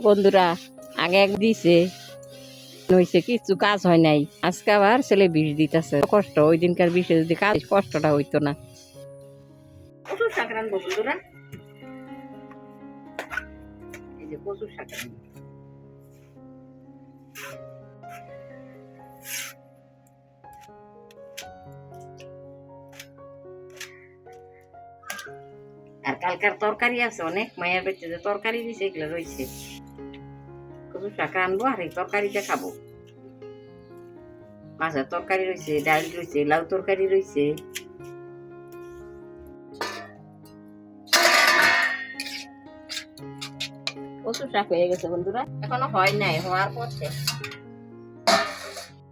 বন্ধুরা আগে এক দিছে নইছে কিছু কাজ হয় নাই, আজকে আবার ছেলে বিষ দিতেছে। কষ্ট ওই দিনকার বিষে যদি কাজ কষ্টটা হইতো না। প্রচুর শাক রানবো বন্ধুরা, এই যে প্রচুর শাক রানবো। আর কালকার তরকারি আছে অনেক, মায়ের বেঁচে যে তরকারি দিছে এগুলো রয়েছে। প্রচুর শাক রানবো আর এই তরকারিটা খাবো। মাছের তরকারি রয়েছে, ডাল রয়েছে, লাউ তরকারি রয়েছে। প্রচুর শাক হয়ে গেছে বন্ধুরা, এখনো হয় নাই, হওয়ার পথে।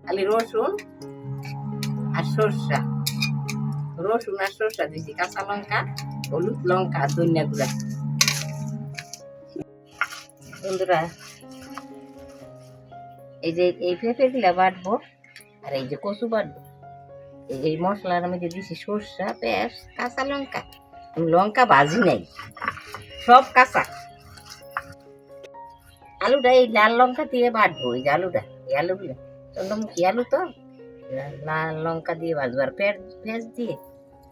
খালি রসুন আর সরষা, রসুন আর সরষা দিয়েছি, কাঁচা লঙ্কা, হলুদ, লঙ্কা, ধনিয়া গুঁড়া। বন্ধুরা এই যে এই পেঁপে গুলা বাটবো আর এই যে কচু বাটবো। এই মশলার মধ্যে দিয়েছি সরষা, পেঁয়াজ, কাঁচা লঙ্কা। লঙ্কা ভাজি নাই, সব কাঁচা। আলুটা এই লাল লঙ্কা দিয়ে বাটবো। এই যে আলুটা, এই আলুগুলো চন্দ্রমুখী আলু তো, লাল লঙ্কা দিয়ে ভাজবো আর পেঁয়াজ দিয়ে।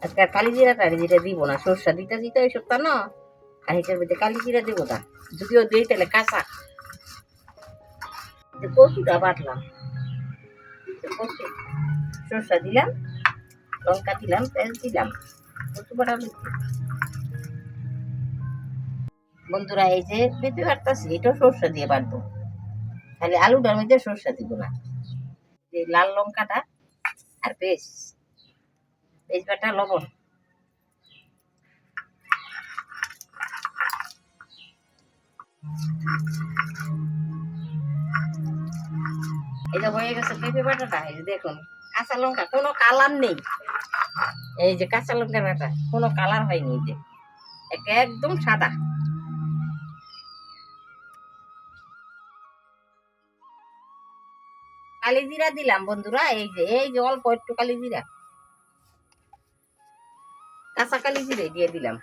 আজকে কালি জিরা টালি জিরা দিব না, সরষা দিতে দিতে ওইসব তা না, আর এটার মধ্যে কালি জিরা দিব না, যদিও দিই তাহলে কাঁচা। কচুটা বাটলাম, কচু সরষা দিলাম, লঙ্কা দিলাম, পেঁয়াজ দিলাম, কচু বাটা। বন্ধুরা এই যে পেঁপে বাটতেছি, এটাও সরষা দিয়ে বাটবো, খালি আলুটার মধ্যে সরষা দিব না। যে লাল লঙ্কাটা আর পেঁয়াজ বাটা, লবণ। এটা হয়ে গেছে পেঁপে বাটাটা। এই যে দেখুন, কাঁচা লঙ্কা কোনো কালার নেই। এই যে কাঁচা লঙ্কার বাটা কোনো কালার হয়নি, এই যে একদম সাদা। কালি জিরা দিলাম বন্ধুরা, এই যে অল্প একটু কালি জিরা, কাঁচা কালি জিরা দিয়ে দিলাম।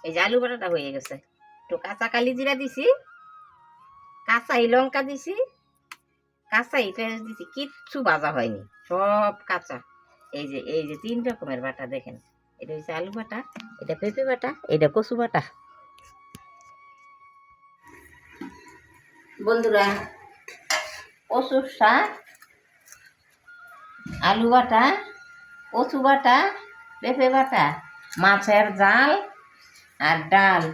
এই যে আলু বাটাটা হয়ে গেছে, একটু কাঁচা কালি জিরা দিছি, কাঁচাই লঙ্কা দিছি, কাঁচাই পেঁয়াজ দিছি, কিচ্ছু ভাজা হয়নি, সব কাঁচা। এই যে 3 রকমের বাটা দেখেন, এটা হচ্ছে আলু বাটা, এটা পেঁপে বাটা, এটা কচু বাটা। বন্ধুরা কচুর শাক, আলু বাটা, কচু বাটা, পেঁপে বাটা, মাছের ঝাল আর ডাল।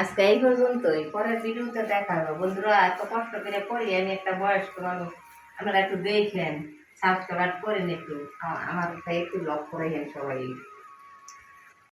আজকে এই পর্যন্তই, পরের ভিডিওতে দেখা হবে। বন্ধুরা এত কষ্ট করে করি আমি, একটা বয়স্ক মানুষ, আপনারা একটু দেখলেন, সাবস্ক্রাইব করেন, একটু আমার একটু লক করেন সবাই।